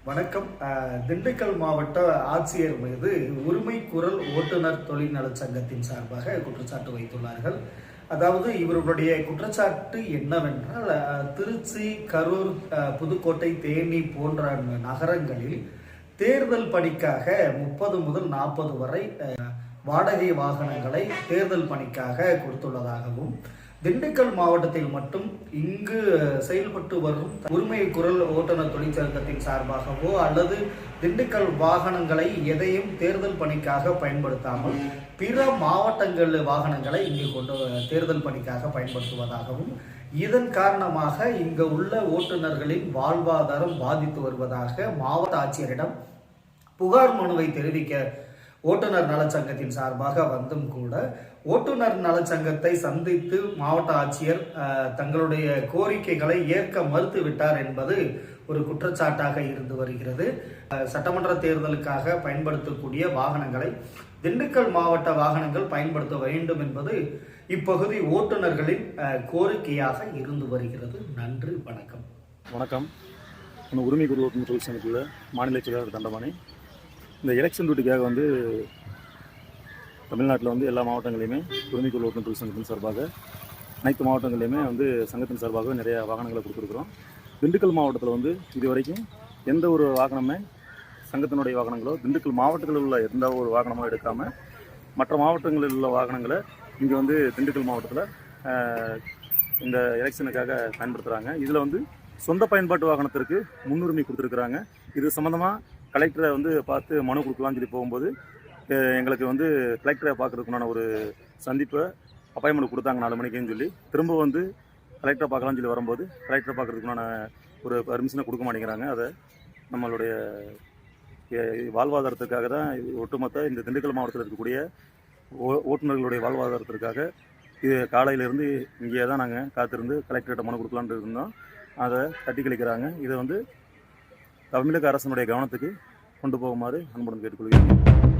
வணக்கம். திண்டுக்கல் மாவட்ட ஆட்சியர் மீது உரிமை குரல் ஓட்டுநர் தொழில்நலச் சங்கத்தின் சார்பாக குற்றச்சாட்டு வைத்துள்ளார்கள். அதாவது இவர்களுடைய குற்றச்சாட்டு என்னவென்றால், திருச்சி, கரூர், புதுக்கோட்டை, தேனி போன்ற நகரங்களில் தேர்தல் பணிக்காக 30 முதல் 40 வரை வாடகை வாகனங்களை தேர்தல் பணிக்காக கொடுத்துள்ளதாகவும், திண்டுக்கல் மாவட்டத்தில் மட்டும் இங்கு செயல்பட்டு வரும் உரிமை குரல் ஓட்டுநர் தொழிற்சங்கத்தின் சார்பாகவோ அல்லது திண்டுக்கல் வாகனங்களை எதையும் தேர்தல் பணிக்காக பயன்படுத்தாமல் பிற மாவட்டங்கள் வாகனங்களை இங்கு கொண்டு தேர்தல் பணிக்காக பயன்படுத்துவதாகவும், இதன் காரணமாக இங்கு உள்ள ஓட்டுநர்களின் வாழ்வாதாரம் பாதித்து வருவதாக மாவட்ட ஆட்சியரிடம் புகார் மனுவை தெரிவிக்க ஓட்டுநர் நலச்சங்கத்தின் சார்பாக வந்தும் கூட ஓட்டுநர் நலச்சங்கத்தை சந்தித்து மாவட்ட ஆட்சியர் தங்களுடைய கோரிக்கைகளை ஏற்க மறுத்து விட்டார் என்பது ஒரு குற்றச்சாட்டாக இருந்து வருகிறது. சட்டமன்ற தேர்தலுக்காக பயன்படுத்தக்கூடிய வாகனங்களை திண்டுக்கல் மாவட்ட வாகனங்கள் பயன்படுத்த வேண்டும் என்பது இப்பகுதி ஓட்டுநர்களின் கோரிக்கையாக இருந்து வருகிறது. நன்றி, வணக்கம். வணக்கம். உரிமை குரல் ஓட்டுநர் தொழிற்சங்கத்தில் மாநில செயலாளர் தண்டபாணி. இந்த எலெக்ஷன் டியூட்டிக்காக தமிழ்நாட்டில் எல்லா மாவட்டங்களையுமே உரிமை குரல் ஓட்டுநர் தொழிற்சங்கத்தின் சார்பாக அனைத்து மாவட்டங்களையுமே சங்கத்தின் சார்பாக நிறைய வாகனங்களை கொடுத்துருக்குறோம். திண்டுக்கல் மாவட்டத்தில் இது வரைக்கும் எந்த ஒரு வாகனமே சங்கத்தினுடைய வாகனங்களோ திண்டுக்கல் மாவட்டத்தில் உள்ள எந்த ஒரு வாகனமோ எடுக்காமல் மற்ற மாவட்டங்களில் உள்ள வாகனங்களை இங்கே திண்டுக்கல் மாவட்டத்தில் இந்த எலெக்ஷனுக்காக பயன்படுத்துகிறாங்க. இதில் சொந்த பயன்பாட்டு வாகனத்திற்கு முன்னுரிமை கொடுத்துருக்குறாங்க. இது சம்மந்தமாக கலெக்டரை பார்த்து மனு கொடுக்கலாம்னு சொல்லி போகும்போது எங்களுக்கு கலெக்டரை பார்க்குறதுக்குண்டான ஒரு சந்திப்பை அப்பாயின்மெண்ட் கொடுத்தாங்க 4 மணிக்குன்னு சொல்லி. திரும்ப கலெக்டரை பார்க்கலாம்னு சொல்லி வரும்போது கலெக்டரை பார்க்குறதுக்குண்டான ஒரு பர்மிஷனை கொடுக்க மாட்டேங்கிறாங்க. அதை நம்மளுடைய வாழ்வாதாரத்துக்காக தான் ஒட்டுமொத்த இந்த திண்டுக்கல் மாவட்டத்தில் இருக்கக்கூடிய ஓட்டுநர்களுடைய வாழ்வாதாரத்திற்காக இது காலையிலேருந்து இங்கேயே தான் நாங்கள் காத்திருந்து கலெக்டர்கிட்ட மனு கொடுக்கலான்ட்டு இருந்தோம். அதை தட்டி கழிக்கிறாங்க. இதை தமிழக அரசனுடைய கவனத்துக்கு கொண்டு போகுமாறு அன்புடன் கேட்டுக்கொள்கிறேன்.